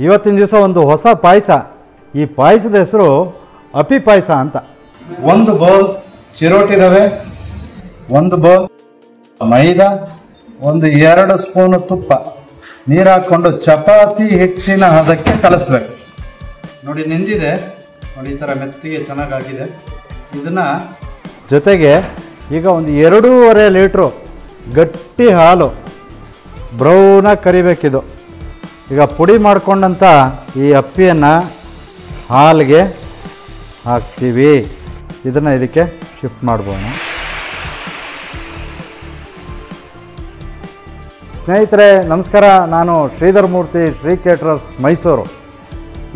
ಇವತ್ತಿನ ದಿವಸ ಒಂದು ಹೊಸ ಪಾಯಸ. ಈ ಪಾಯಸದ ಹೆಸರು ಅಪ್ಪಿ ಪಾಯಸ ಅಂತ. ಒಂದು ಬೌಲ್ ಚಿರೋಟಿ ರವೆ, ಒಂದು ಬೌಲ್ ಮೈದಾ, ಒಂದು 2 ಸ್ಪೂನು ತುಪ್ಪ, ನೀರು ಹಾಕ್ಕೊಂಡು ಚಪಾತಿ ಹಿಟ್ಟಿನ ಹದಕ್ಕೆ ಕಲಿಸ್ಬೇಕು. ನೋಡಿ ನೆಂದಿದೆ, ನೋಡಿ ಈ ಥರ ಮೆತ್ತಿಗೆ ಚೆನ್ನಾಗಾಗಿದೆ. ಇದನ್ನು ಜೊತೆಗೆ ಈಗ ಒಂದು 2.5 ಲೀಟ್ರು ಗಟ್ಟಿ ಹಾಲು ಬ್ರೌನಾಗಿ ಕರಿಬೇಕಿದು. ಈಗ ಪುಡಿ ಮಾಡ್ಕೊಂಡಂಥ ಈ ಅಪ್ಪಿಯನ್ನು ಹಾಲಿಗೆ ಹಾಕ್ತೀವಿ. ಇದನ್ನು ಇದಕ್ಕೆ ಶಿಫ್ಟ್ ಮಾಡ್ಬೋಣ. ಸ್ನೇಹಿತರೆ ನಮಸ್ಕಾರ, ನಾನು ಶ್ರೀಧರ್ ಮೂರ್ತಿ, ಶ್ರೀ ಕೇಟ್ರರ್ಸ್ ಮೈಸೂರು.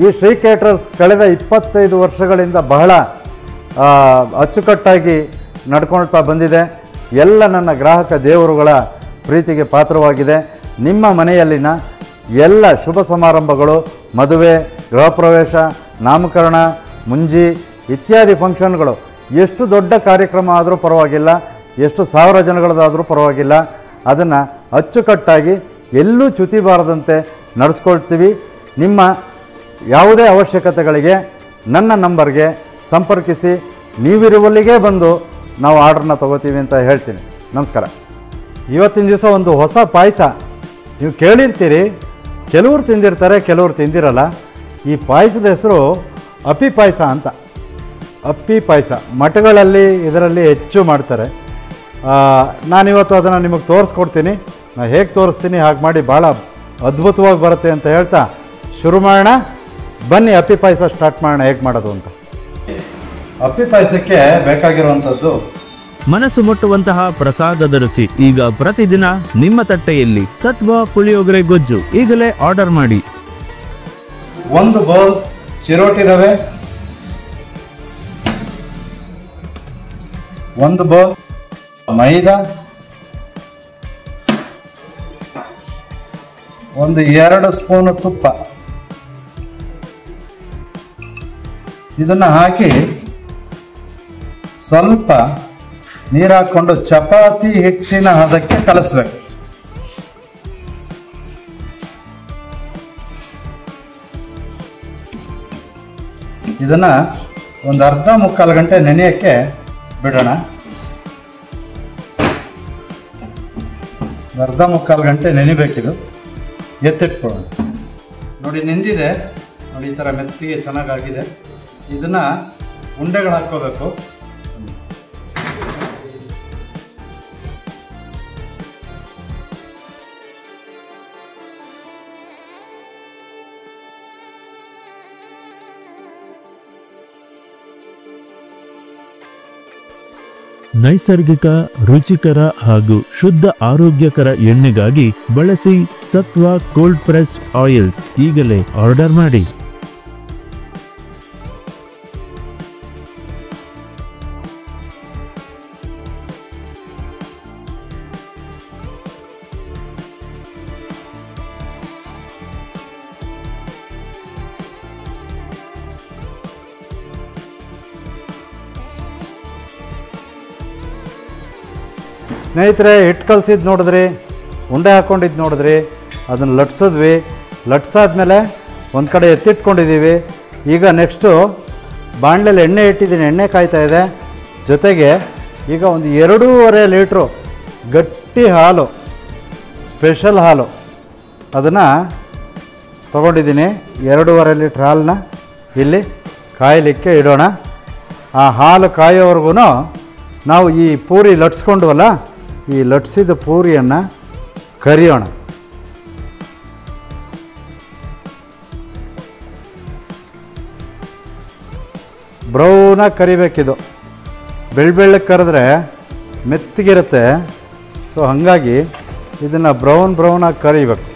ಈ ಶ್ರೀ ಕೇಟ್ರರ್ಸ್ ಕಳೆದ 25 ವರ್ಷಗಳಿಂದ ಬಹಳ ಅಚ್ಚುಕಟ್ಟಾಗಿ ನಡ್ಕೊಳ್ತಾ ಬಂದಿದೆ. ಎಲ್ಲ ನನ್ನ ಗ್ರಾಹಕ ದೇವರುಗಳ ಪ್ರೀತಿಗೆ ಪಾತ್ರವಾಗಿದೆ. ನಿಮ್ಮ ಮನೆಯಲ್ಲಿನ ಎಲ್ಲ ಶುಭ ಸಮಾರಂಭಗಳು, ಮದುವೆ, ಗೃಹ ಪ್ರವೇಶ, ನಾಮಕರಣ, ಮುಂಜಿ ಇತ್ಯಾದಿ ಫಂಕ್ಷನ್ಗಳು, ಎಷ್ಟು ದೊಡ್ಡ ಕಾರ್ಯಕ್ರಮ ಆದರೂ ಪರವಾಗಿಲ್ಲ, ಎಷ್ಟು 1000 ಜನಗಳದಾದರೂ ಪರವಾಗಿಲ್ಲ, ಅದನ್ನು ಅಚ್ಚುಕಟ್ಟಾಗಿ ಎಲ್ಲೂ ಚ್ಯುತಿ ಬಾರದಂತೆ ನಡೆಸ್ಕೊಳ್ತೀವಿ. ನಿಮ್ಮ ಯಾವುದೇ ಅವಶ್ಯಕತೆಗಳಿಗೆ ನನ್ನ ನಂಬರ್ಗೆ ಸಂಪರ್ಕಿಸಿ. ನೀವಿರುವಲ್ಲಿಗೆ ಬಂದು ನಾವು ಆರ್ಡ್ರನ್ನ ತೊಗೋತೀವಿ ಅಂತ ಹೇಳ್ತೀನಿ. ನಮಸ್ಕಾರ. ಇವತ್ತಿನ ದಿವಸ ಒಂದು ಹೊಸ ಪಾಯಸ. ನೀವು ಕೇಳಿರ್ತೀರಿ, ಕೆಲವರು ತಿಂದಿರ್ತಾರೆ, ಕೆಲವರು ತಿಂದಿರಲ್ಲ. ಈ ಪಾಯಸದ ಹೆಸರು ಅಪ್ಪಿ ಪಾಯಸ ಅಂತ. ಅಪ್ಪಿ ಪಾಯಸ ಮಠಗಳಲ್ಲಿ ಇದರಲ್ಲಿ ಹೆಚ್ಚು ಮಾಡ್ತಾರೆ. ನಾನಿವತ್ತು ಅದನ್ನು ನಿಮಗೆ ತೋರಿಸ್ಕೊಡ್ತೀನಿ. ನಾನು ಹೇಗೆ ತೋರಿಸ್ತೀನಿ ಹಾಗೆ ಮಾಡಿ ಭಾಳ ಅದ್ಭುತವಾಗಿ ಬರುತ್ತೆ ಅಂತ ಹೇಳ್ತಾ ಶುರು ಮಾಡೋಣ. ಬನ್ನಿ ಅಪ್ಪಿ ಪಾಯಸ ಸ್ಟಾರ್ಟ್ ಮಾಡೋಣ, ಹೇಗೆ ಮಾಡೋದು ಅಂತ. ಅಪ್ಪಿ ಪಾಯಸಕ್ಕೆ ಬೇಕಾಗಿರುವಂಥದ್ದು ಮನಸ್ಸು ಮುಟ್ಟುವಂತಹ ಪ್ರಸಾದದ ರುಚಿ ಈಗ ಪ್ರತಿದಿನ ನಿಮ್ಮ ತಟ್ಟೆಯಲ್ಲಿ. ಸತ್ವ ಪುಳಿಯೋಗರೆ ಗೊಜ್ಜು ಈಗಲೇ ಆರ್ಡರ್ ಮಾಡಿ. ಒಂದು ಬೌಲ್ ಚಿರೋಟಿ ರವೆ, ಒಂದು ಬೌಲ್ ಮೈದಾ, ಒಂದು 2 ಸ್ಪೂನು ತುಪ್ಪ, ಇದನ್ನು ಹಾಕಿ ಸ್ವಲ್ಪ ನೀರು ಹಾಕ್ಕೊಂಡು ಚಪಾತಿ ಹಿಟ್ಟಿನ ಹದಕ್ಕೆ ಕಲಿಸ್ಬೇಕು. ಇದನ್ನು ಒಂದು ಅರ್ಧ ಮುಕ್ಕಾಲು ಗಂಟೆ ನೆನೆಯೋಕ್ಕೆ ಬಿಡೋಣ. ಅರ್ಧ ಮುಕ್ಕಾಲು ಗಂಟೆ ನೆನಿಬೇಕಿದು. ಎತ್ತಿಟ್ಕೊಳ್ಳೋಣ. ನೋಡಿ ನೆಂದಿದೆ, ನೋಡಿ ಈ ಥರ ಮೆತ್ತಿಗೆ ಚೆನ್ನಾಗಾಗಿದೆ. ಇದನ್ನು ಉಂಡೆಗಳು ಹಾಕ್ಕೋಬೇಕು. ನೈಸರ್ಗಿಕ, ರುಚಿಕರ ಹಾಗೂ ಶುದ್ಧ ಆರೋಗ್ಯಕರ ಎಣ್ಣೆಗಾಗಿ ಬಳಸಿ ಸತ್ವ ಕೋಲ್ಡ್ ಪ್ರೆಸ್ ಆಯಿಲ್ಸ್. ಈಗಲೇ ಆರ್ಡರ್ ಮಾಡಿ. ಸ್ನೇಹಿತರೆ, ಹಿಟ್ಟು ಕಲಸಿದ್ದು ನೋಡಿದ್ರಿ, ಉಂಡೆ ಹಾಕ್ಕೊಂಡಿದ್ದು ನೋಡಿದ್ರಿ, ಅದನ್ನು ಲಟ್ಸಿದ್ವಿ. ಲಟ್ಸಾದ್ಮೇಲೆ ಒಂದು ಕಡೆ ಎತ್ತಿಟ್ಕೊಂಡಿದ್ದೀವಿ. ಈಗ ನೆಕ್ಸ್ಟು ಬಾಣಲೆಯಲ್ಲಿ ಎಣ್ಣೆ ಇಟ್ಟಿದ್ದೀನಿ, ಎಣ್ಣೆ ಕಾಯ್ತಾ ಇದೆ. ಜೊತೆಗೆ ಈಗ ಒಂದು 2.5 ಲೀಟ್ರು ಗಟ್ಟಿ ಹಾಲು, ಸ್ಪೆಷಲ್ ಹಾಲು, ಅದನ್ನು ತೊಗೊಂಡಿದ್ದೀನಿ. 2.5 ಲೀಟ್ರ್ ಹಾಲನ್ನ ಇಲ್ಲಿ ಕಾಯಲಿಕ್ಕೆ ಇಡೋಣ. ಆ ಹಾಲು ಕಾಯೋವರೆಗೂ ನಾವು ಈ ಪೂರಿ ಲಟ್ಸ್ಕೊಂಡ್ವಲ್ಲ, ಈ ಲಟ್ಸಿದ ಪೂರಿಯನ್ನು ಕರಿಯೋಣ. ಬ್ರೌನಾಗಿ ಕರಿಬೇಕಿದು. ಬೆಳ್ಳಗೆ ಕರೆದ್ರೆ ಮೆತ್ತಗಿರುತ್ತೆ. ಸೊ ಹಾಗಾಗಿ ಇದನ್ನು ಬ್ರೌನಾಗಿ ಕರಿಬೇಕು.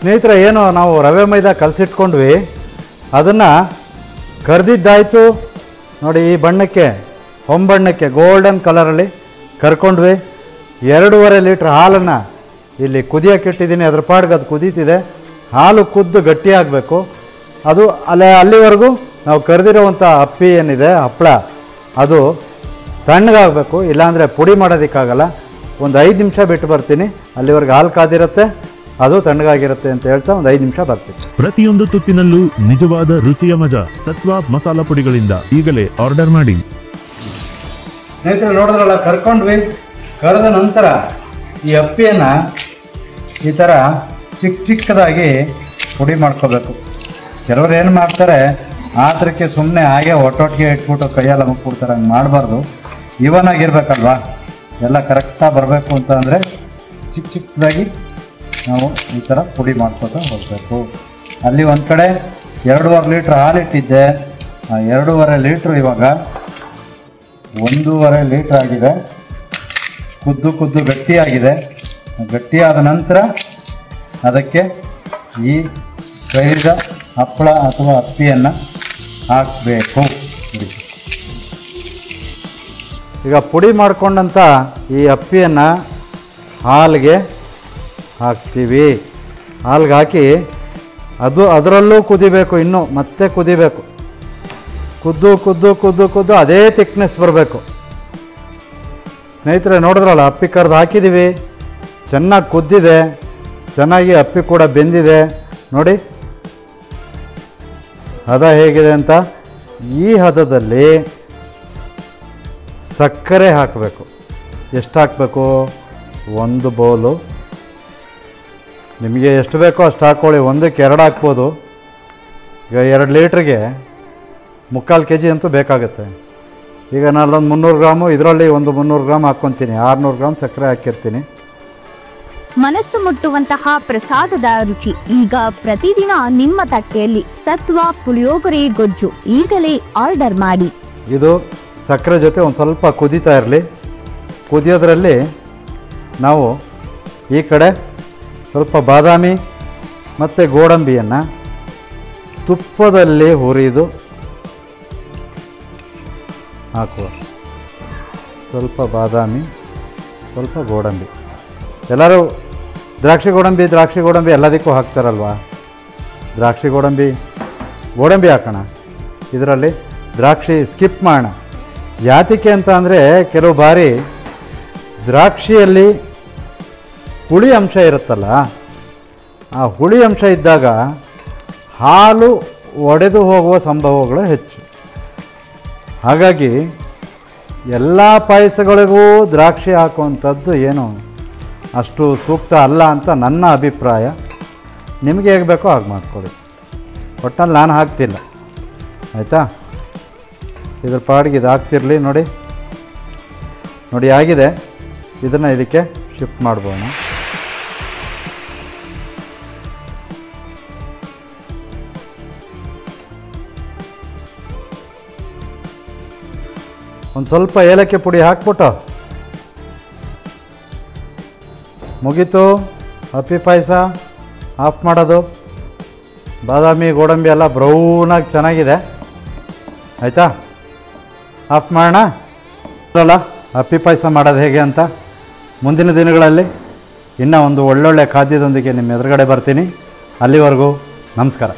ಸ್ನೇಹಿತರೆ, ಏನು ನಾವು ರವೆ ಮೈದಾ ಕಲಸಿಟ್ಕೊಂಡ್ವಿ, ಅದನ್ನು ಕರೆದಿದ್ದಾಯಿತು. ನೋಡಿ ಈ ಬಣ್ಣಕ್ಕೆ, ಹೊಂಬಣ್ಣಕ್ಕೆ ಗೋಲ್ಡನ್ ಕಲರಲ್ಲಿ ಕರ್ಕೊಂಡ್ವಿ. 2.5 ಲೀಟ್ರ್ ಹಾಲನ್ನು ಇಲ್ಲಿ ಕುದಿಯೋಕೆ ಇಟ್ಟಿದ್ದೀನಿ. ಅದ್ರ ಪಾಡ್ಗೆ ಅದು ಕುದೀತಿದೆ. ಹಾಲು ಕುದ್ದು ಗಟ್ಟಿಯಾಗಬೇಕು. ಅದು ಅಲ್ಲಿವರೆಗೂ ನಾವು ಕರೆದಿರುವಂಥ ಅಪ್ಪಿ ಏನಿದೆ ಹಪ್ಪಳ ಅದು ತಣ್ಣಗಾಗಬೇಕು, ಇಲ್ಲಾಂದರೆ ಪುಡಿ ಮಾಡೋದಕ್ಕಾಗಲ್ಲ. ಒಂದು 5 ನಿಮಿಷ ಬಿಟ್ಟು ಬರ್ತೀನಿ, ಅಲ್ಲಿವರೆಗೆ ಹಾಲು ಕಾದಿರುತ್ತೆ, ಅದು ತಣ್ಣಗಾಗಿರುತ್ತೆ ಅಂತ ಹೇಳ್ತಾ ಒಂದು 5 ನಿಮಿಷ ಬರ್ತೀನಿ. ಪ್ರತಿಯೊಂದು ತುತ್ತಿನಲ್ಲೂ ನಿಜವಾದ ರುಚಿಯ ಮಜಾ ಸತ್ವ ಮಸಾಲ ಪುಡಿಗಳಿಂದ ಈಗಲೇ ಆರ್ಡರ್ ಮಾಡಿ. ಸ್ನೇಹಿತರೆ ನೋಡಿದ್ರಲ್ಲ, ಕರ್ಕೊಂಡ್ವಿ. ಕರೆದ ನಂತರ ಈ ಅಪ್ಪಿಯನ್ನು ಈ ಥರ ಚಿಕ್ಕದಾಗಿ ಪುಡಿ ಮಾಡ್ಕೋಬೇಕು. ಕೆಲವರು ಏನು ಮಾಡ್ತಾರೆ, ಆತರಕ್ಕೆ ಸುಮ್ಮನೆ ಹಾಗೆ ಒಟ್ಟೊಟ್ಟಿಗೆ ಇಟ್ಬಿಟ್ಟು ಕೈಯೆಲ್ಲ ಮುಕ್ಬಿಡ್ತಾರೆ. ಹಂಗೆ ಮಾಡಬಾರ್ದು, ಇವನಾಗಿರ್ಬೇಕಲ್ವಾ, ಎಲ್ಲ ಕರೆಕ್ಟಾಗಿ ಬರಬೇಕು ಅಂತ ಅಂದರೆ ಚಿಕ್ಕದಾಗಿ ನಾವು ಈ ಥರ ಪುಡಿ ಮಾಡ್ಕೊತಾ ಹೋಗಬೇಕು. ಅಲ್ಲಿ ಒಂದು ಕಡೆ 2.5 ಲೀಟ್ರ್ ಹಾಲಿಟ್ಟಿದ್ದೆ, ಆ 2.5 ಲೀಟ್ರ್ ಇವಾಗ 1.5 ಲೀಟ್ರ್ ಆಗಿದೆ. ಕುದ್ದು ಗಟ್ಟಿಯಾಗಿದೆ. ಗಟ್ಟಿಯಾದ ನಂತರ ಅದಕ್ಕೆ ಈ ಕೈದ ಹಪ್ಪಳ ಅಥವಾ ಅಪ್ಪಿಯನ್ನು ಹಾಕಬೇಕು. ಈಗ ಪುಡಿ ಮಾಡಿಕೊಂಡಂಥ ಈ ಅಪ್ಪಿಯನ್ನು ಹಾಲಿಗೆ ಹಾಕ್ತೀವಿ. ಹಾಲಿಗೆ ಹಾಕಿ ಅದರಲ್ಲೂ ಕುದಿಬೇಕು, ಇನ್ನೂ ಮತ್ತೆ ಕುದಿಬೇಕು. ಕುದ್ದು ಅದೇ ಥಿಕ್ನೆಸ್ ಬರಬೇಕು. ಸ್ನೇಹಿತರೆ ನೋಡಿದ್ರಲ್ಲ, ಅಪ್ಪಿ ಕರೆದು ಹಾಕಿದ್ದೀವಿ, ಚೆನ್ನಾಗಿ ಕುದ್ದಿದೆ, ಚೆನ್ನಾಗಿ ಅಪ್ಪಿ ಕೂಡ ಬೆಂದಿದೆ. ನೋಡಿ ಹದ ಹೇಗಿದೆ ಅಂತ. ಈ ಹದದಲ್ಲಿ ಸಕ್ಕರೆ ಹಾಕಬೇಕು. ಎಷ್ಟು ಹಾಕಬೇಕು? 1 ಬೌಲು. ನಿಮಗೆ ಎಷ್ಟು ಬೇಕೋ ಅಷ್ಟು ಹಾಕ್ಕೊಳ್ಳಿ. 1ಕ್ಕೆ 2 ಹಾಕ್ಬೋದು. ಈಗ 2 ಲೀಟ್ರಿಗೆ 3/4 kg ಅಂತೂ ಬೇಕಾಗುತ್ತೆ. ಈಗ ನಾನೊಂದು 300 ಗ್ರಾಮು, ಇದರಲ್ಲಿ ಒಂದು 300 ಗ್ರಾಮ್ ಹಾಕ್ಕೊತೀನಿ. 600 ಗ್ರಾಮ್ ಸಕ್ಕರೆ ಹಾಕಿರ್ತೀನಿ. ಮನಸ್ಸು ಮುಟ್ಟುವಂತಹ ಪ್ರಸಾದದ ರುಚಿ ಈಗ ಪ್ರತಿದಿನ ನಿಮ್ಮ ತಟ್ಟೆಯಲ್ಲಿ. ಸತ್ವ ಪುಳಿಯೋಗರೆ ಗೊಜ್ಜು ಈಗಲೇ ಆರ್ಡರ್ ಮಾಡಿ. ಇದು ಸಕ್ಕರೆ ಜೊತೆ ಒಂದು ಸ್ವಲ್ಪ ಕುದೀತಾ ಇರಲಿ. ಕುದಿಯೋದ್ರಲ್ಲಿ ನಾವು ಈ ಕಡೆ ಸ್ವಲ್ಪ ಬಾದಾಮಿ ಮತ್ತು ಗೋಡಂಬಿಯನ್ನು ತುಪ್ಪದಲ್ಲಿ ಹುರಿದು ಹಾಕುವ. ಸ್ವಲ್ಪ ಬಾದಾಮಿ, ಸ್ವಲ್ಪ ಗೋಡಂಬಿ. ಎಲ್ಲರೂ ದ್ರಾಕ್ಷಿ ಗೋಡಂಬಿ ಎಲ್ಲದಕ್ಕೂ ಹಾಕ್ತಾರಲ್ವ. ದ್ರಾಕ್ಷಿ ಗೋಡಂಬಿ ಹಾಕೋಣ. ಇದರಲ್ಲಿ ದ್ರಾಕ್ಷಿ ಸ್ಕಿಪ್ ಮಾಡೋಣ. ಯಾತಕ್ಕೆ ಅಂತ ಅಂದರೆ, ಕೆಲವು ಬಾರಿ ದ್ರಾಕ್ಷಿಯಲ್ಲಿ ಹುಳಿ ಅಂಶ ಇರುತ್ತಲ್ಲ, ಆ ಹುಳಿ ಅಂಶ ಇದ್ದಾಗ ಹಾಲು ಒಡೆದು ಹೋಗುವ ಸಂಭವಗಳು ಹೆಚ್ಚು. ಹಾಗಾಗಿ ಎಲ್ಲ ಪಾಯಸಗಳಿಗೂ ದ್ರಾಕ್ಷಿ ಹಾಕುವಂಥದ್ದು ಏನು ಅಷ್ಟು ಸೂಕ್ತ ಅಲ್ಲ ಅಂತ ನನ್ನ ಅಭಿಪ್ರಾಯ. ನಿಮಗೆ ಹೇಗೆ ಬೇಕೋ ಹಾಗೆ ಮಾಡ್ಕೊಳ್ಳಿ. ಒಟ್ಟಿನಲ್ಲಿ ನಾನು ಹಾಕ್ತಿಲ್ಲ, ಆಯಿತಾ? ಇದ್ರ ಪಾಡಿಗೆ ಇದು ಹಾಕ್ತಿರಲಿ. ನೋಡಿ ಆಗಿದೆ. ಇದನ್ನು ಇದಕ್ಕೆ ಶಿಫ್ಟ್ ಮಾಡ್ಬೋಣ. ಒಂದು ಸ್ವಲ್ಪ ಏಲಕ್ಕಿ ಪುಡಿ ಹಾಕ್ಬಿಟ್ಟು ಮುಗೀತು. ಅಪ್ಪಿ ಪಾಯಸ ಆಫ್ ಮಾಡೋದು. ಬಾದಾಮಿ ಗೋಡಂಬಿ ಎಲ್ಲ ಬ್ರೌನಾಗಿ ಚೆನ್ನಾಗಿದೆ, ಆಯಿತಾ? ಆಫ್ ಮಾಡೋಣ. ಅಲ್ಲ, ಅಪ್ಪಿ ಪಾಯಸ ಮಾಡೋದು ಹೇಗೆ ಅಂತ ಮುಂದಿನ ದಿನಗಳಲ್ಲಿ ಇನ್ನೂ ಒಂದು ಒಳ್ಳೊಳ್ಳೆ ಖಾದ್ಯದೊಂದಿಗೆ ನಿಮ್ಮ ಎದುರುಗಡೆ ಬರ್ತೀನಿ. ಅಲ್ಲಿವರೆಗೂ ನಮಸ್ಕಾರ.